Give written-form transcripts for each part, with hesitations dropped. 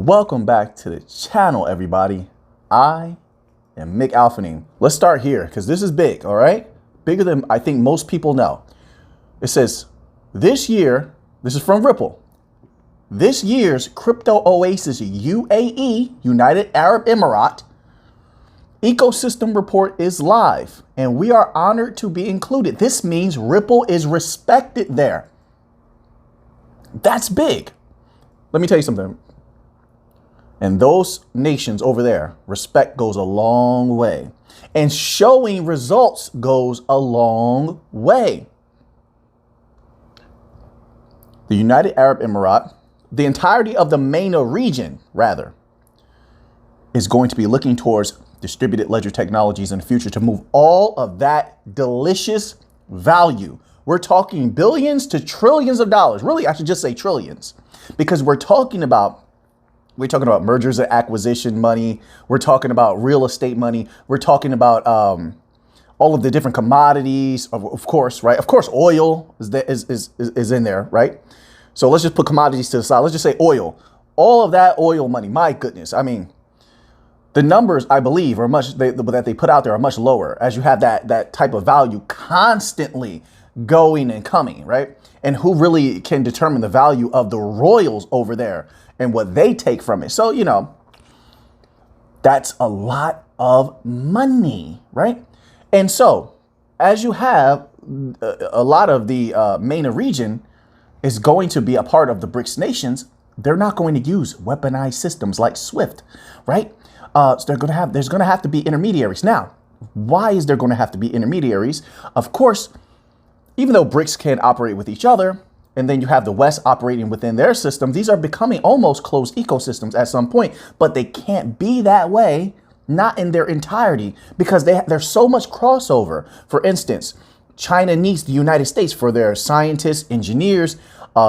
Welcome back to the channel, everybody. I am Mick Alphaning. Let's start here because this is big, all right? Bigger than I think most people know. It says this year, this is from Ripple. This year's crypto oasis UAE, United Arab Emirates, ecosystem report is live and we are honored to be included. This means Ripple is respected there. That's big. Let me tell you something. And those nations over there, respect goes a long way. And showing results goes a long way. The United Arab Emirates, the entirety of the MENA region, rather, is going to be looking towards distributed ledger technologies in the future to move all of that delicious value. We're talking billions to trillions of dollars. Really, I should just say trillions, because we're talking about mergers and acquisition money. We're talking about real estate money. We're talking about all of the different commodities, of course, right? Of course, oil is in there, right? So let's just put commodities to the side. Let's just say oil. All of that oil money. My goodness. I mean, the numbers, I believe, are that they put out there are much lower as you have that type of value constantly going and coming, right? And who really can determine the value of the royals over there and what they take from it? So, you know, that's a lot of money, right? And so as you have a lot of the MENA region is going to be a part of the BRICS nations, they're not going to use weaponized systems like SWIFT, right? So there's going to have to be intermediaries. Now, why is there going to have to be intermediaries? Of course, even though BRICS can operate with each other, and then you have the West operating within their system, these are becoming almost closed ecosystems at some point, but they can't be that way, not in their entirety, because there's so much crossover. For instance, China needs the United States for their scientists, engineers,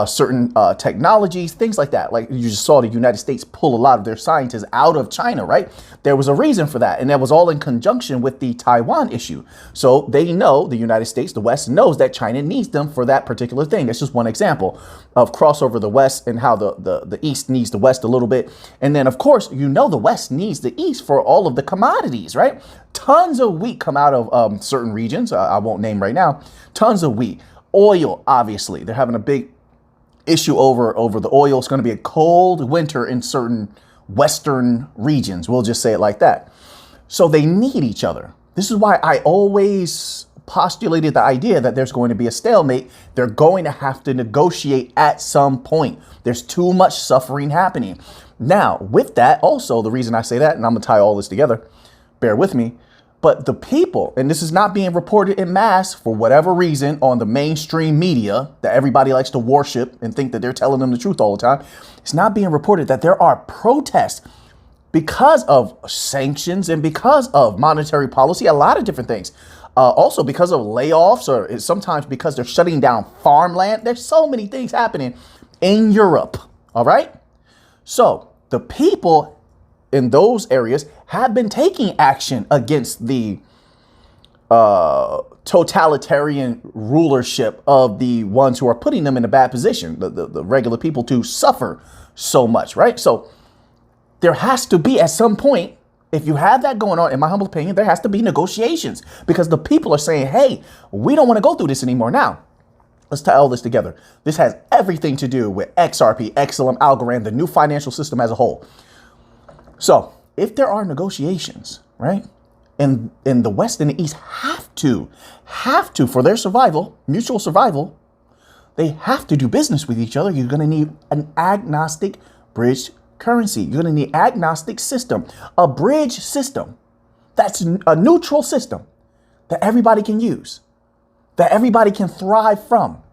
certain technologies, things like that. Like you just saw the United States pull a lot of their scientists out of China, right? There was a reason for that. And that was all in conjunction with the Taiwan issue. So they know, the United States, the West knows that China needs them for that particular thing. That's just one example of crossover the West and how the East needs the West a little bit. And then, of course, you know, the West needs the East for all of the commodities, right? Tons of wheat come out of certain regions. I won't name right now. Tons of wheat. Oil, obviously. They're having a big issue over the oil. It's going to be a cold winter in certain Western regions. We'll just say it like that. So they need each other. This is why I always postulated the idea that there's going to be a stalemate. They're going to have to negotiate at some point. There's too much suffering happening. Now, with that, also, the reason I say that, and I'm going to tie all this together, bear with me, but the people, and this is not being reported in mass for whatever reason on the mainstream media that everybody likes to worship and think that they're telling them the truth all the time. It's not being reported that there are protests because of sanctions and because of monetary policy, a lot of different things. Also because of layoffs, or sometimes because they're shutting down farmland. There's so many things happening in Europe. All right. So the people in those areas have been taking action against the totalitarian rulership of the ones who are putting them in a bad position, the regular people, to suffer so much, right? So there has to be, at some point, if you have that going on, in my humble opinion, there has to be negotiations, because the people are saying, hey, we don't want to go through this anymore. Now, let's tie all this together. This has everything to do with XRP, XLM, Algorand, the new financial system as a whole. So if there are negotiations, right, and the West and the East have to, for their survival, mutual survival, they have to do business with each other. You're going to need an agnostic bridge currency. You're going to need agnostic system, a bridge system that's a neutral system that everybody can use, that everybody can thrive from,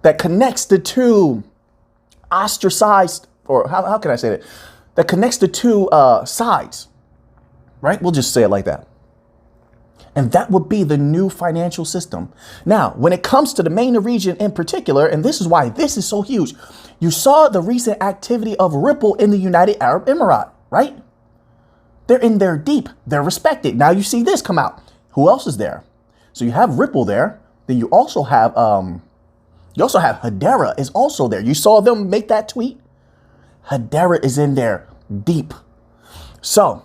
that connects the two ostracized, or how can I say that? That connects the two sides, right? We'll just say it like that. And that would be the new financial system. Now, when it comes to the MENA region in particular, and this is why this is so huge, you saw the recent activity of Ripple in the United Arab Emirates, right? They're in there deep. They're respected. Now you see this come out. Who else is there? So you have Ripple there. Then you also have Hedera is also there. You saw them make that tweet. Hedera is in there deep. So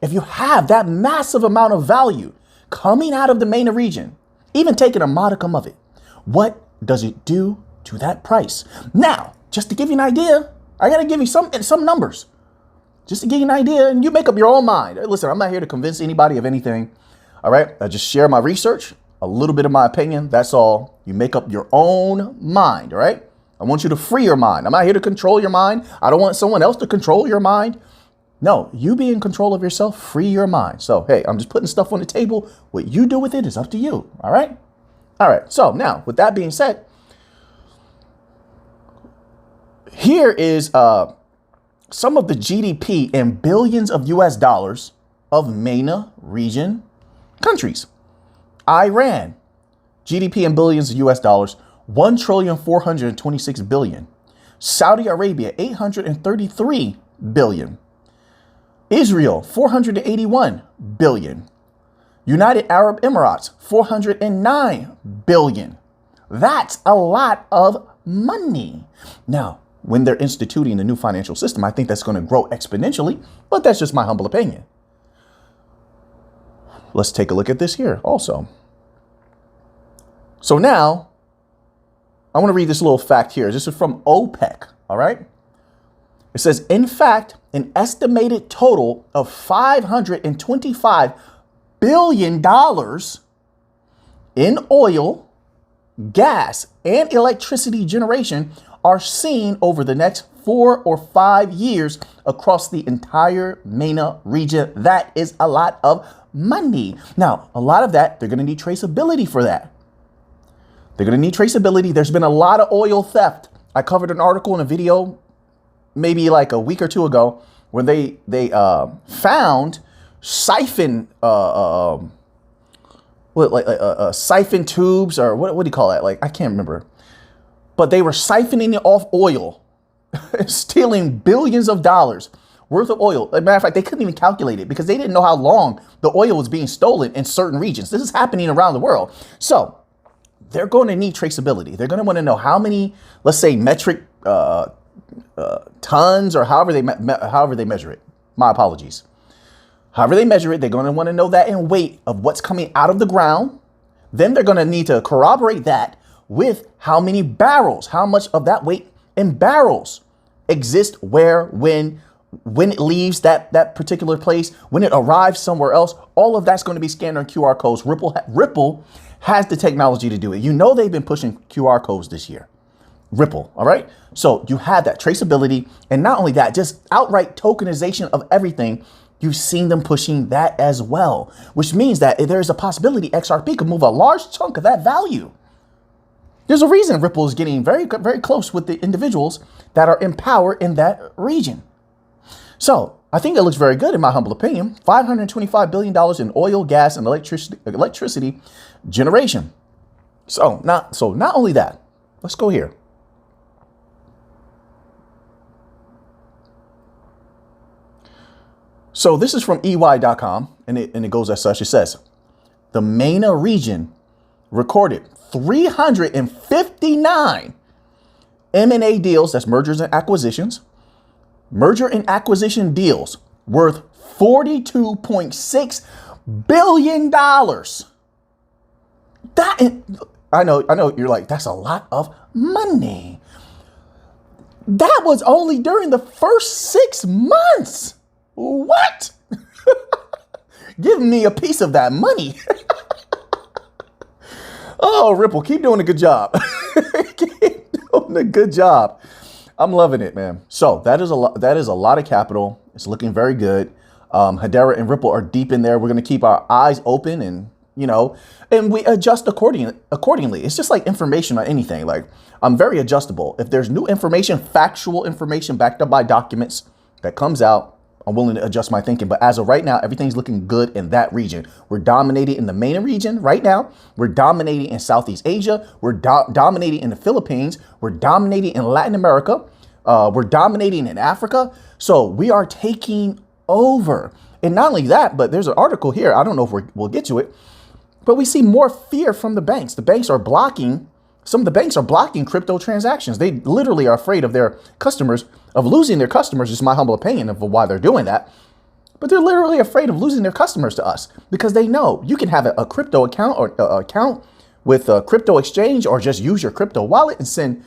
if you have that massive amount of value coming out of the MENA region, even taking a modicum of it, what does it do to that price? Now, just to give you an idea, I got to give you some numbers just to give you an idea, and you make up your own mind. Listen, I'm not here to convince anybody of anything. All right. I just share my research, a little bit of my opinion. That's all. You make up your own mind. All right. I want you to free your mind. I'm not here to control your mind. I don't want someone else to control your mind. No, you be in control of yourself. Free your mind. So, hey, I'm just putting stuff on the table. What you do with it is up to you. All right. All right. So now, with that being said, here is some of the GDP in billions of US dollars of MENA region countries. Iran, GDP in billions of US dollars, 1,426 billion. Saudi Arabia, 833 billion. Israel, 481 billion. United Arab Emirates, 409 billion. That's a lot of money. Now, when they're instituting a new financial system, I think that's going to grow exponentially, but that's just my humble opinion. Let's take a look at this here also. So now I want to read this little fact here. This is from OPEC. All right. It says, in fact, an estimated total of $525 billion in oil, gas, and electricity generation are seen over the next 4 or 5 years across the entire MENA region. That is a lot of money. Now, a lot of that, they're going to need traceability for that. They're going to need traceability. There's been a lot of oil theft. I covered an article in a video maybe like a week or two ago where they found siphon siphon tubes, or what do you call that? Like, I can't remember. But they were siphoning off oil, stealing billions of dollars worth of oil. As a matter of fact, they couldn't even calculate it because they didn't know how long the oil was being stolen in certain regions. This is happening around the world. So they're going to need traceability. They're going to want to know how many, let's say, metric tons, or however they measure it. My apologies. However they measure it, they're going to want to know that in weight of what's coming out of the ground. Then they're going to need to corroborate that with how many barrels, how much of that weight in barrels exist where, when it leaves that particular place, when it arrives somewhere else. All of that's going to be scanned on QR codes. Ripple has the technology to do it. You know, they've been pushing QR codes this year. Ripple. All right. So you have that traceability. And not only that, just outright tokenization of everything. You've seen them pushing that as well, which means that there's a possibility XRP could move a large chunk of that value. There's a reason Ripple is getting very, very close with the individuals that are in power in that region. So I think it looks very good, in my humble opinion. $525 billion in oil, gas, and electricity generation. So not only that, let's go here. So this is from EY.com, and it goes as such. It says, the MENA region recorded 359 M&A deals, that's mergers and acquisitions, merger and acquisition deals worth $42.6 billion. I know you're like, that's a lot of money. That was only during the first 6 months. What? Give me a piece of that money. Oh, Ripple, keep doing a good job. Keep doing a good job. I'm loving it, man. So that is a lot of capital. It's looking very good. Hedera and Ripple are deep in there. We're going to keep our eyes open and we adjust accordingly. It's just like information on anything. Like, I'm very adjustable. If there's new information, factual information backed up by documents that comes out, I'm willing to adjust my thinking. But as of right now, everything's looking good in that region. We're dominating in the MENA region right now. We're dominating in Southeast Asia. We're dominating in the Philippines. We're dominating in Latin America. We're dominating in Africa. So we are taking over. And not only that, but there's an article here. I don't know if we'll get to it, but we see more fear from the banks. The banks are blocking Some of the banks are blocking crypto transactions. They literally are afraid of their customers, of losing their customers. Is my humble opinion of why they're doing that. But they're literally afraid of losing their customers to us because they know you can have a crypto account or account with a crypto exchange or just use your crypto wallet and send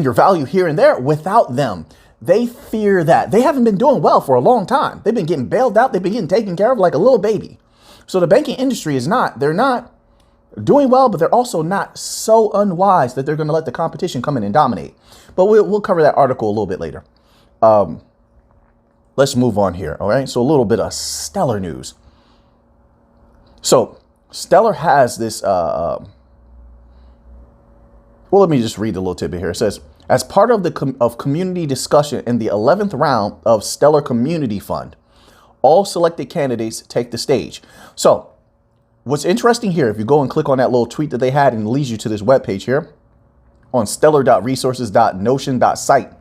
your value here and there without them. They fear that. They haven't been doing well for a long time. They've been getting bailed out. They've been getting taken care of like a little baby. So the banking industry they're not doing well, but they're also not so unwise that they're going to let the competition come in and dominate. But we'll cover that article a little bit later. Let's move on here. All right. So a little bit of Stellar news. So Stellar has this. Well, let me just read a little tidbit here. It says, as part of the community discussion in the 11th round of Stellar Community Fund, all selected candidates take the stage. So what's interesting here, if you go and click on that little tweet that they had and it leads you to this webpage here on stellar.resources.notion.site,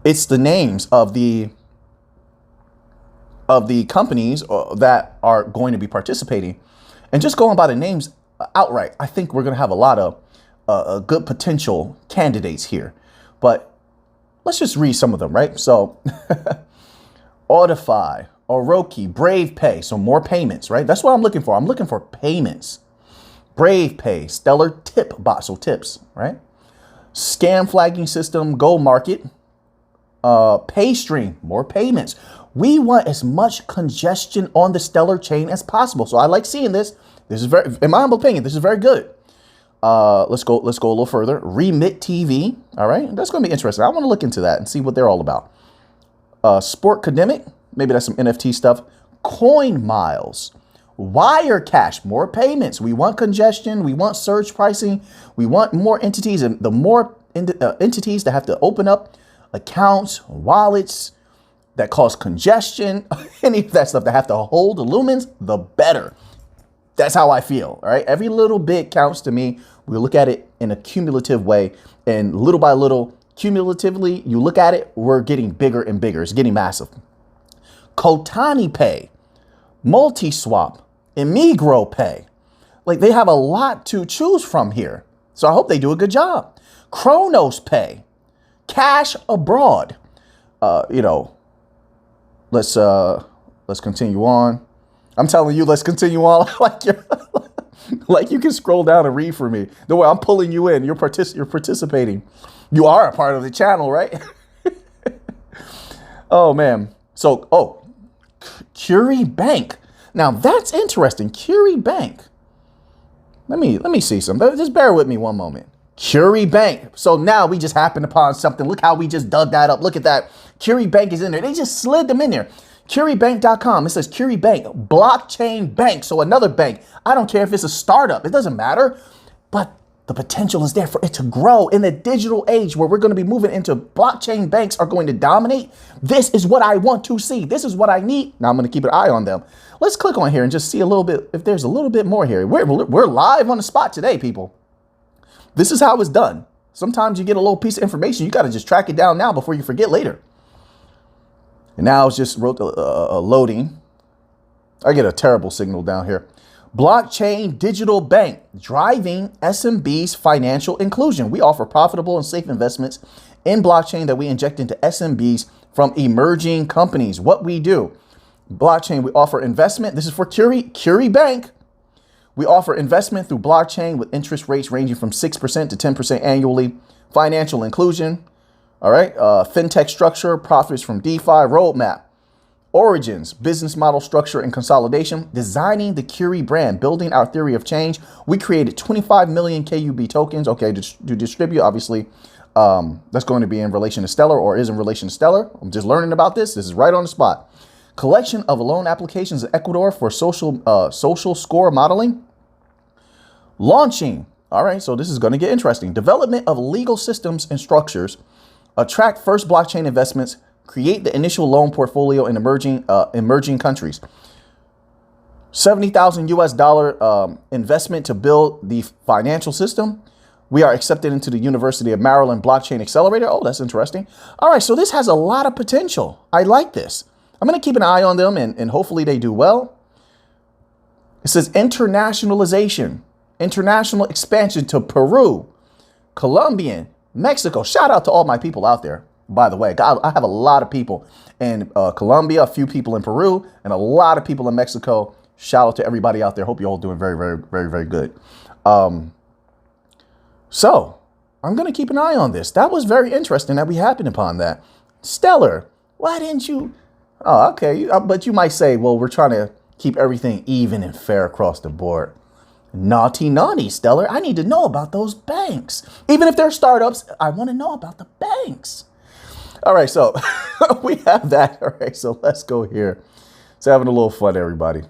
it's the names of the companies that are going to be participating. And just going by the names outright, I think we're going to have a lot of good potential candidates here. But let's just read some of them, right? So Audify, Oroki, Brave Pay, so more payments, right? That's what I'm looking for. I'm looking for payments. Brave Pay, Stellar Tip Bot, so tips, right? Scam flagging system, Go Market, PayStream, more payments. We want as much congestion on the Stellar chain as possible. So I like seeing this. This is very, in my humble opinion, this is very good. Let's go a little further. Remit TV. All right. That's going to be interesting. I want to look into that and see what they're all about. Sport Academic. Maybe that's some NFT stuff. Coin Miles. Wire Cash. More payments. We want congestion. We want surge pricing. We want more entities. And the more entities that have to open up accounts, wallets that cause congestion, any of that stuff that have to hold the lumens, the better. That's how I feel. All right. Every little bit counts to me. We look at it in a cumulative way, and little by little, cumulatively, you look at it, we're getting bigger and bigger. It's getting massive. Kotani Pay, Multiswap, Emigro Pay. Like, they have a lot to choose from here. So I hope they do a good job. Kronos Pay, Cash Abroad. Let's continue on. I'm telling you, let's continue on. Like you can scroll down and read for me. The way I'm pulling you in, you're participating. You are a part of the channel, right? Oh man. So, Curie Bank. Now that's interesting. Curie Bank. Let me see something. Just bear with me one moment. Curie Bank. So now we just happened upon something. Look how we just dug that up. Look at that. Curie Bank is in there. They just slid them in there. CurieBank.com. It says Curie Bank, blockchain bank. So another bank. I don't care if it's a startup. It doesn't matter. But the potential is there for it to grow in the digital age where we're going to be moving into blockchain banks are going to dominate. This is what I want to see. This is what I need. Now I'm going to keep an eye on them. Let's click on here and just see a little bit if there's a little bit more here. We're live on the spot today, people. This is how it's done. Sometimes you get a little piece of information. You got to just track it down now before you forget later. And now it's just loading. I get a terrible signal down here. Blockchain digital bank, driving SMB's financial inclusion. We offer profitable and safe investments in blockchain that we inject into SMBs from emerging companies. What we do, blockchain, we offer investment. This is for Curie Bank. We offer investment through blockchain with interest rates ranging from 6% to 10% annually. Financial inclusion. All right. Fintech structure, profits from DeFi, roadmap. Origins, business model structure and consolidation, designing the Curie brand, building our theory of change. We created 25 million KUB tokens, okay, to distribute. Obviously, that's going to be in relation to Stellar or is in relation to Stellar. I'm just learning about this. This is right on the spot. Collection of loan applications in Ecuador for social score modeling. Launching. All right, so this is going to get interesting. Development of legal systems and structures. Attract first blockchain investments. Create the initial loan portfolio in emerging countries. $70,000 US investment to build the financial system. We are accepted into the University of Maryland Blockchain Accelerator. Oh, that's interesting. All right, so this has a lot of potential. I like this. I'm going to keep an eye on them and hopefully they do well. It says internationalization. international expansion to Peru, Colombia, Mexico. Shout out to all my people out there. By the way, I have a lot of people in Colombia, a few people in Peru, and a lot of people in Mexico. Shout out to everybody out there. Hope you're all doing very, very, very, very good. So I'm going to keep an eye on this. That was very interesting that we happened upon that. Stellar, why didn't you? Oh, okay. But you might say, well, we're trying to keep everything even and fair across the board. Naughty, Stellar. I need to know about those banks. Even if they're startups, I want to know about the banks. All right, so we have that. All right, so let's go here. So having a little fun, everybody.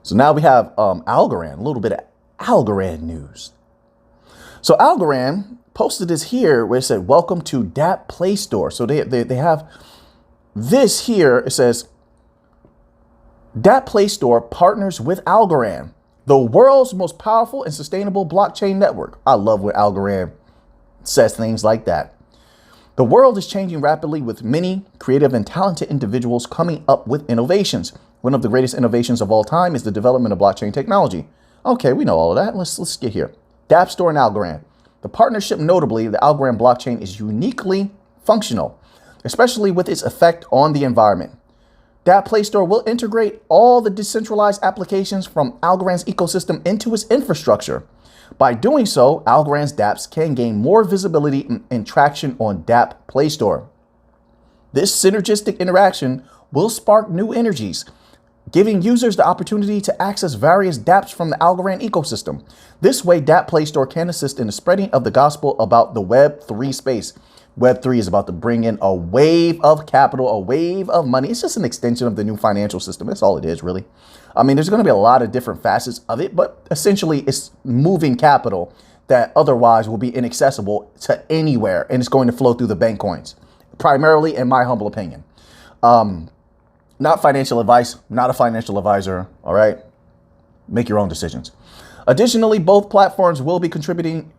So now we have Algorand, a little bit of Algorand news. So Algorand posted this here where it said, welcome to Dapp Play Store. So they have this here. It says, Dapp Play Store partners with Algorand, the world's most powerful and sustainable blockchain network. I love when Algorand says things like that. The world is changing rapidly with many creative and talented individuals coming up with innovations. One of the greatest innovations of all time is the development of blockchain technology. Okay, we know all of that. Let's get here. Dapp Store and Algorand. The partnership, notably, the Algorand blockchain is uniquely functional, especially with its effect on the environment. Dapp Play Store will integrate all the decentralized applications from Algorand's ecosystem into its infrastructure. By doing so, Algorand's dApps can gain more visibility and traction on Dapp Play Store. This synergistic interaction will spark new energies, giving users the opportunity to access various dApps from the Algorand ecosystem. This way, Dapp Play Store can assist in the spreading of the gospel about the Web3 space. Web3 is about to bring in a wave of capital, a wave of money. It's just an extension of the new financial system. That's all it is, really. I mean, there's going to be a lot of different facets of it, but essentially it's moving capital that otherwise will be inaccessible to anywhere, and it's going to flow through the bank coins, primarily, in my humble opinion. Not financial advice, not a financial advisor, all right? Make your own decisions. Additionally, both platforms will be contributing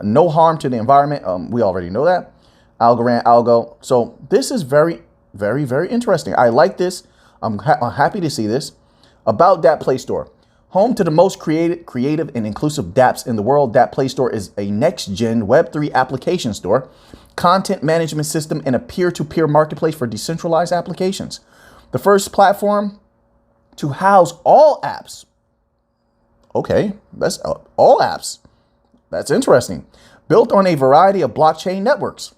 no harm to the environment. We already know that. Algorand, Algo. So this is very, very, very interesting. I like this. I'm happy to see this. About Dapp Play Store. Home to the most creative and inclusive dApps in the world, Dapp Play Store is a next-gen Web3 application store, content management system, and a peer-to-peer marketplace for decentralized applications. The first platform to house all apps. Okay, that's all apps. That's interesting. Built on a variety of blockchain networks.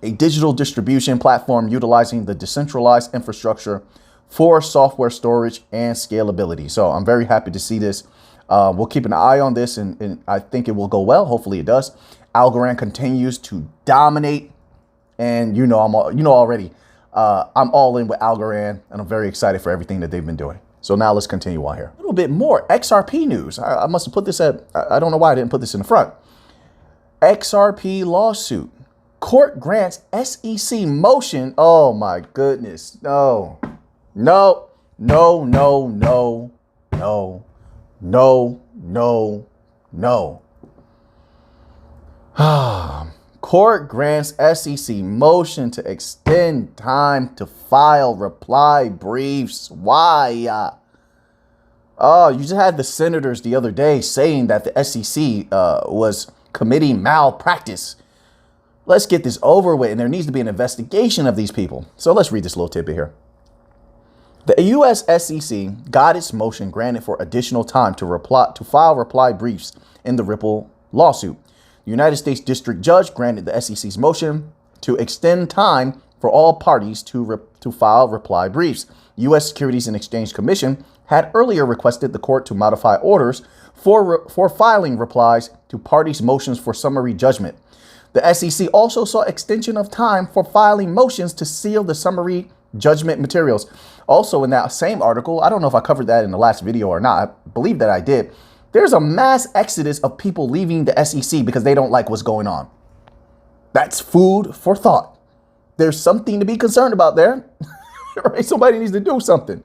A digital distribution platform utilizing the decentralized infrastructure for software storage and scalability. So I'm very happy to see this. We'll keep an eye on this, and I think it will go well. Hopefully it does. Algorand continues to dominate, and I'm already. I'm all in with Algorand, and I'm very excited for everything that they've been doing. So now let's continue on here. A little bit more XRP news. I must have put this I don't know why I didn't put this in the front. XRP lawsuit. Court grants SEC motion. Oh my goodness. No. Court grants SEC motion to extend time to file reply briefs. Why? Oh, you just had the senators the other day saying that the SEC was committing malpractice. Let's get this over with, and there needs to be an investigation of these people. So let's read this little tidbit here. The U.S. SEC got its motion granted for additional time to file reply briefs in the Ripple lawsuit. The United States District Judge granted the SEC's motion to extend time for all parties to file reply briefs. U.S. Securities and Exchange Commission had earlier requested the court to modify orders for filing replies to parties' motions for summary judgment. The SEC also saw extension of time for filing motions to seal the summary judgment materials. Also in that same article, I don't know if I covered that in the last video or not. I believe that I did. There's a mass exodus of people leaving the SEC because they don't like what's going on. That's food for thought. There's something to be concerned about there. Right? Somebody needs to do something.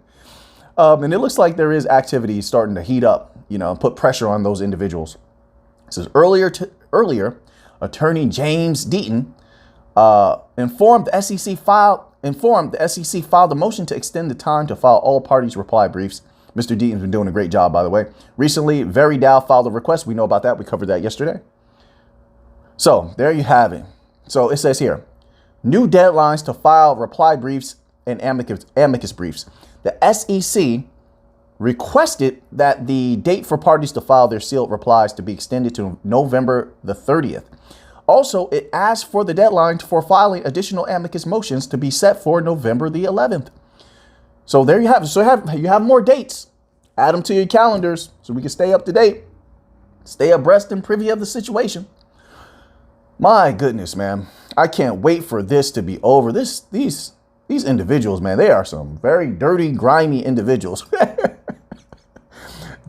And it looks like there is activity starting to heat up, put pressure on those individuals. It says earlier, Attorney James Deaton informed the SEC filed a motion to extend the time to file all parties' reply briefs Mr. Deaton's been doing a great job, by the way. Recently, VeryDAO filed a request. We know about that. We covered that yesterday. So there you have it. So it says here, new deadlines to file reply briefs and amicus briefs. The SEC requested that the date for parties to file their sealed replies to be extended to November the 30th. Also, it asked for the deadline for filing additional amicus motions to be set for November the 11th. So there you have it. So you have more dates. Add them to your calendars so we can stay up to date, stay abreast and privy of the situation. My goodness, man. I can't wait for this to be over. These individuals, man, they are some very dirty, grimy individuals.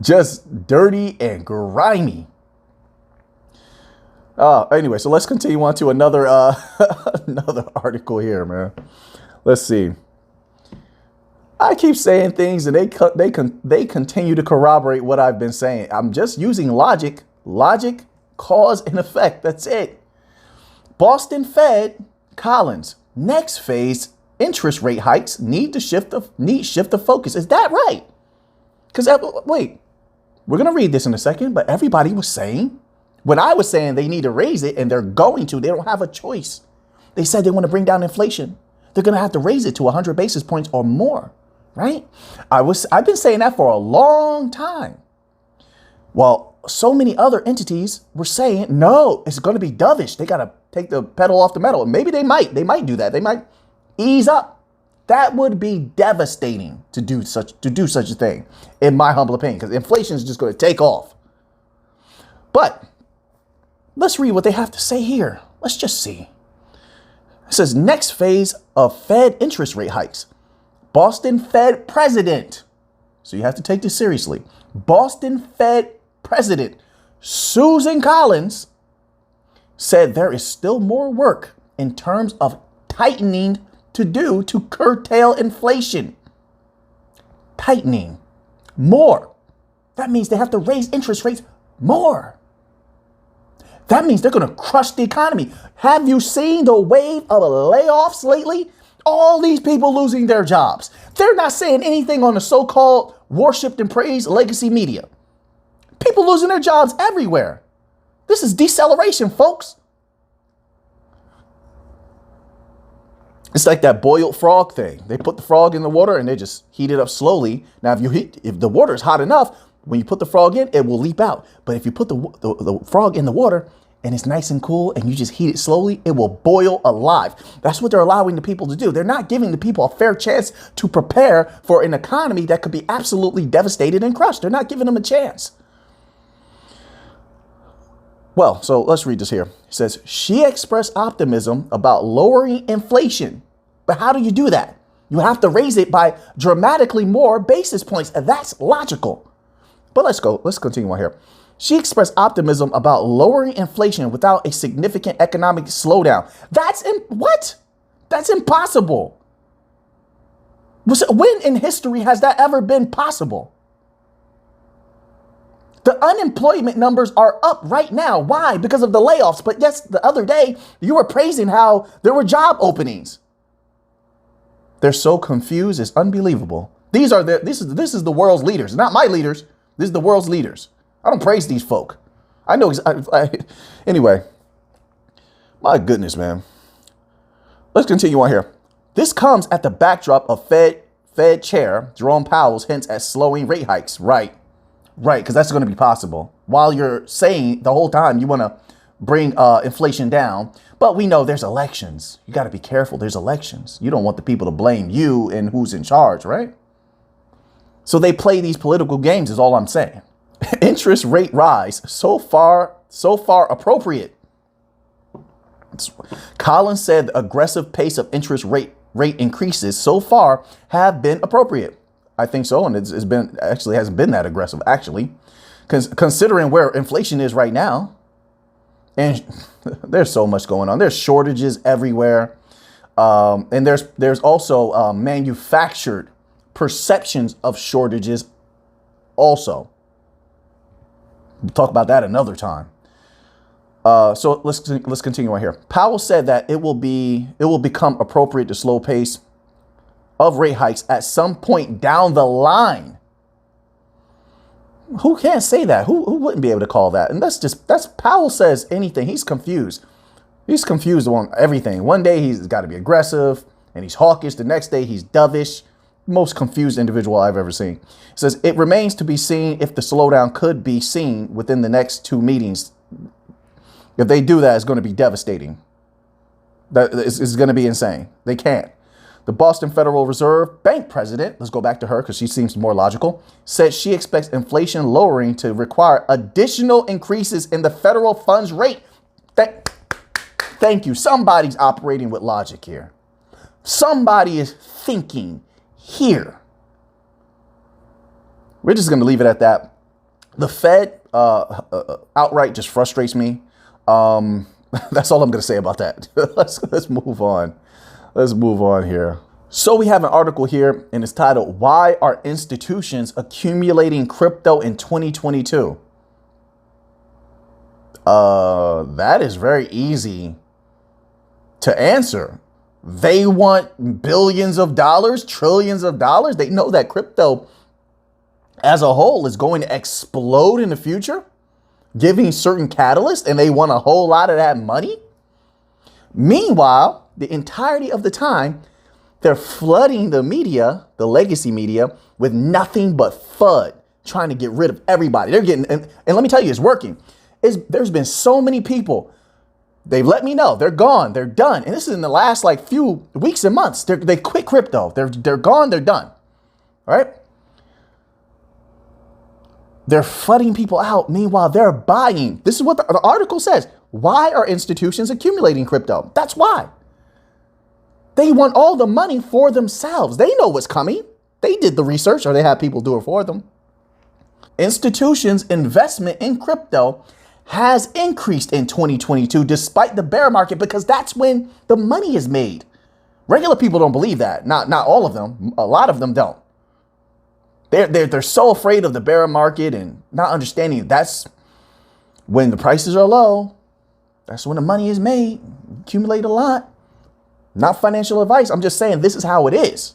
Just dirty and grimy. Anyway, so let's continue on to another another article here, man. Let's see. I keep saying things and they continue to corroborate what I've been saying. I'm just using logic, cause and effect. That's it. Boston Fed Collins, next phase interest rate hikes need shift the focus. Is that right? Because wait, we're gonna read this in a second, but everybody was saying, when I was saying they need to raise it and they're going to, they don't have a choice. They said they want to bring down inflation. They're gonna have to raise it to 100 basis points or more, right? I've been saying that for a long time. Well, so many other entities were saying, no, it's going to be dovish. They got to take the pedal off the metal. And maybe they might do that. They might ease up. That would be devastating to do such a thing, in my humble opinion, because inflation is just going to take off. But let's read what they have to say here. Let's just see. It says next phase of Fed interest rate hikes. Boston Fed president. So you have to take this seriously. Boston Fed President Susan Collins said there is still more work in terms of tightening to do to curtail inflation. Tightening more. That means they have to raise interest rates more. That means they're going to crush the economy. Have you seen the wave of layoffs lately? All these people losing their jobs. They're not saying anything on the so-called worshipped and praised legacy media. People losing their jobs everywhere. This is deceleration, folks. It's like that boiled frog thing. They put the frog in the water and they just heat it up slowly. Now, if the water is hot enough, when you put the frog in, it will leap out. But if you put the frog in the water and it's nice and cool and you just heat it slowly, it will boil alive. That's what they're allowing the people to do. They're not giving the people a fair chance to prepare for an economy that could be absolutely devastated and crushed. They're not giving them a chance. Well, so let's read this here. It says, she expressed optimism about lowering inflation. But how do you do that? You have to raise it by dramatically more basis points. And that's logical. But let's continue on here. She expressed optimism about lowering inflation without a significant economic slowdown. What? That's impossible. When in history has that ever been possible? The unemployment numbers are up right now. Why? Because of the layoffs. But yes, the other day you were praising how there were job openings. They're so confused. It's unbelievable. This is the world's leaders, not my leaders. This is the world's leaders. I don't praise these folk. I know. Anyway, my goodness, man. Let's continue on here. This comes at the backdrop of Fed Chair Jerome Powell's hints at slowing rate hikes. Right, because that's going to be possible. While you're saying the whole time you want to bring inflation down, but we know there's elections. You got to be careful. There's elections. You don't want the people to blame you and who's in charge, right? So they play these political games is all I'm saying. Interest rate rise so far appropriate. Collins said the aggressive pace of interest rate increases so far have been appropriate. I think so, and it's been actually hasn't been that aggressive actually, considering where inflation is right now. And there's so much going on. There's shortages everywhere, and there's also manufactured perceptions of shortages. Also, we'll talk about that another time. So let's continue on here. Powell said that it will become appropriate to slow pace of rate hikes at some point down the line. Who can't say that? Who wouldn't be able to call that? And that's Powell says anything. He's confused. He's confused on everything. One day he's got to be aggressive and he's hawkish. The next day he's dovish. Most confused individual I've ever seen. It says it remains to be seen if the slowdown could be seen within the next 2 meetings. If they do that, it's going to be devastating. That is going to be insane. They can't. The Boston Federal Reserve Bank president, let's go back to her because she seems more logical, said she expects inflation lowering to require additional increases in the federal funds rate. Thank you. Somebody's operating with logic here. Somebody is thinking here. We're just going to leave it at that. The Fed outright just frustrates me. That's all I'm going to say about that. Let's move on. Let's move on here. So we have an article here and it's titled, "Why Are Institutions Accumulating Crypto in 2022?" That is very easy to answer. They want billions of dollars, trillions of dollars. They know that crypto as a whole is going to explode in the future, giving certain catalysts, and they want a whole lot of that money. Meanwhile, the entirety of the time, they're flooding the media, the legacy media, with nothing but FUD, trying to get rid of everybody. They're getting, and let me tell you, it's working. There's been so many people. They've let me know they're gone, they're done. And this is in the last like few weeks and months. They quit crypto. They're gone, they're done. All right. They're flooding people out. Meanwhile, they're buying. This is what the article says. Why are institutions accumulating crypto? That's why. They want all the money for themselves. They know what's coming. They did the research, or they have people do it for them. Institutions' investment in crypto has increased in 2022 despite the bear market, because that's when the money is made. Regular people don't believe that. Not all of them. A lot of them don't. They're so afraid of the bear market and not understanding that's when the prices are low. That's when the money is made. Accumulate a lot. Not financial advice. I'm just saying this is how it is.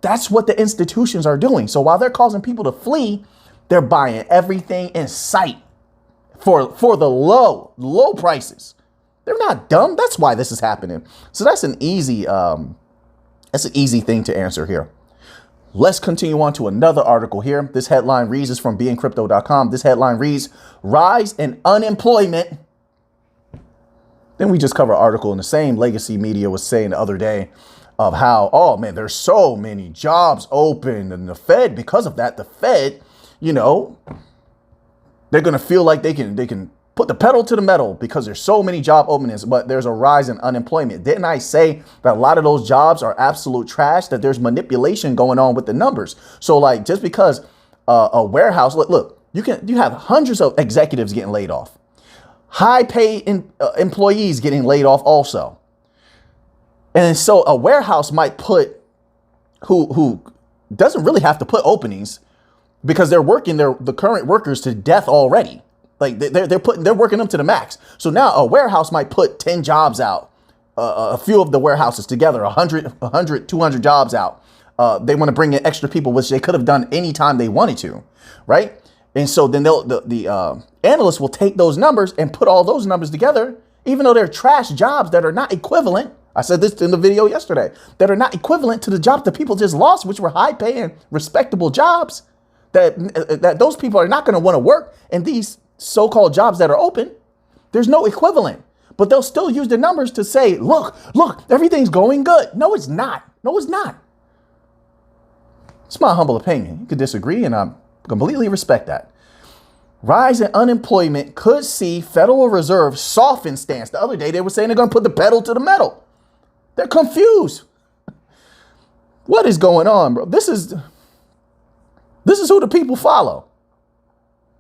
That's what the institutions are doing. So while they're causing people to flee, they're buying everything in sight for the low prices. They're not dumb. That's why this is happening. So that's an easy thing to answer here. Let's continue on to another article here. This headline reads, is from beingcrypto.com. This headline reads, "Rise in Unemployment." Then we just cover an article in the same legacy media was saying the other day of how, oh man, there's so many jobs open, and the Fed, because of that, the Fed, they're going to feel like they can put the pedal to the metal because there's so many job openings, but there's a rise in unemployment. Didn't I say that a lot of those jobs are absolute trash, that there's manipulation going on with the numbers? So like, just because a warehouse, look, you have hundreds of executives getting laid off, high paid employees getting laid off also. And so a warehouse might put who doesn't really have to put openings, because they're working the current workers to death already. Like they're working them to the max. So now a warehouse might put 10 jobs out, a few of the warehouses together, 100, 200 jobs out. They want to bring in extra people, which they could have done anytime they wanted to, right? And so then the analysts will take those numbers and put all those numbers together, even though they're trash jobs that are not equivalent. I said this in the video yesterday, that are not equivalent to the jobs that people just lost, which were high paying, respectable jobs. That those people are not going to want to work in these so-called jobs that are open. There's no equivalent, but they'll still use the numbers to say, look, everything's going good. No, it's not. No, it's not. It's my humble opinion. You could disagree, and I completely respect that. Rise in unemployment could see Federal Reserve soften stance. The other day, they were saying they're going to put the pedal to the metal. They're confused. What is going on, bro? This is who the people follow.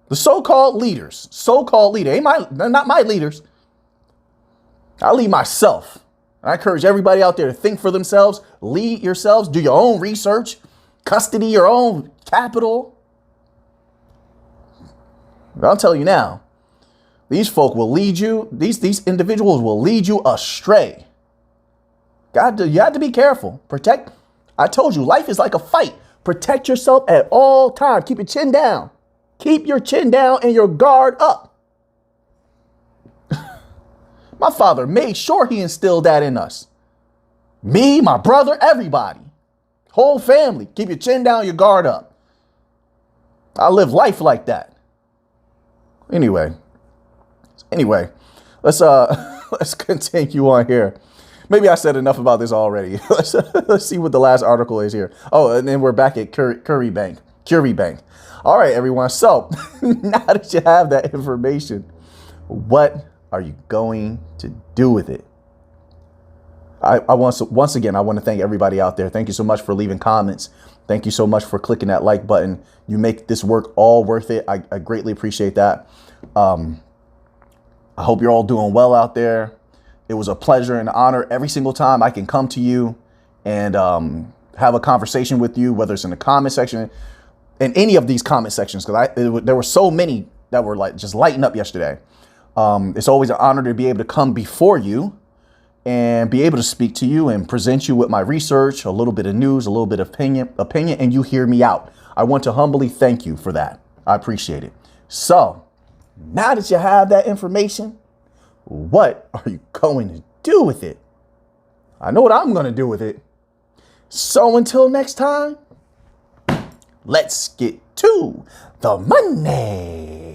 The so-called leaders. They're not my leaders. I lead myself. I encourage everybody out there to think for themselves, lead yourselves, do your own research, custody your own capital. I'll tell you now, these folk will lead you, these individuals will lead you astray. You have to be careful. Protect. I told you, life is like a fight. Protect yourself at all times. Keep your chin down. Keep your chin down and your guard up. My father made sure he instilled that in us. Me, my brother, everybody. Whole family. Keep your chin down, your guard up. I live life like that. Anyway, let's continue on here. Maybe I said enough about this already. Let's see what the last article is here. Oh, and then we're back at Curie Bank. All right, everyone. So now that you have that information, what are you going to do with it? Once again, I want to thank everybody out there. Thank you so much for leaving comments. Thank you so much for clicking that like button. You make this work all worth it. I greatly appreciate that. I hope you're all doing well out there. It was a pleasure and honor every single time I can come to you and have a conversation with you, whether it's in the comment section, in any of these comment sections, because there were so many that were like just lighting up yesterday. It's always an honor to be able to come before you and be able to speak to you and present you with my research, a little bit of news, a little bit of opinion, and you hear me out. I want to humbly thank you for that. I appreciate it. So now that you have that information, what are you going to do with it? I know what I'm going to do with it. So until next time, let's get to the money.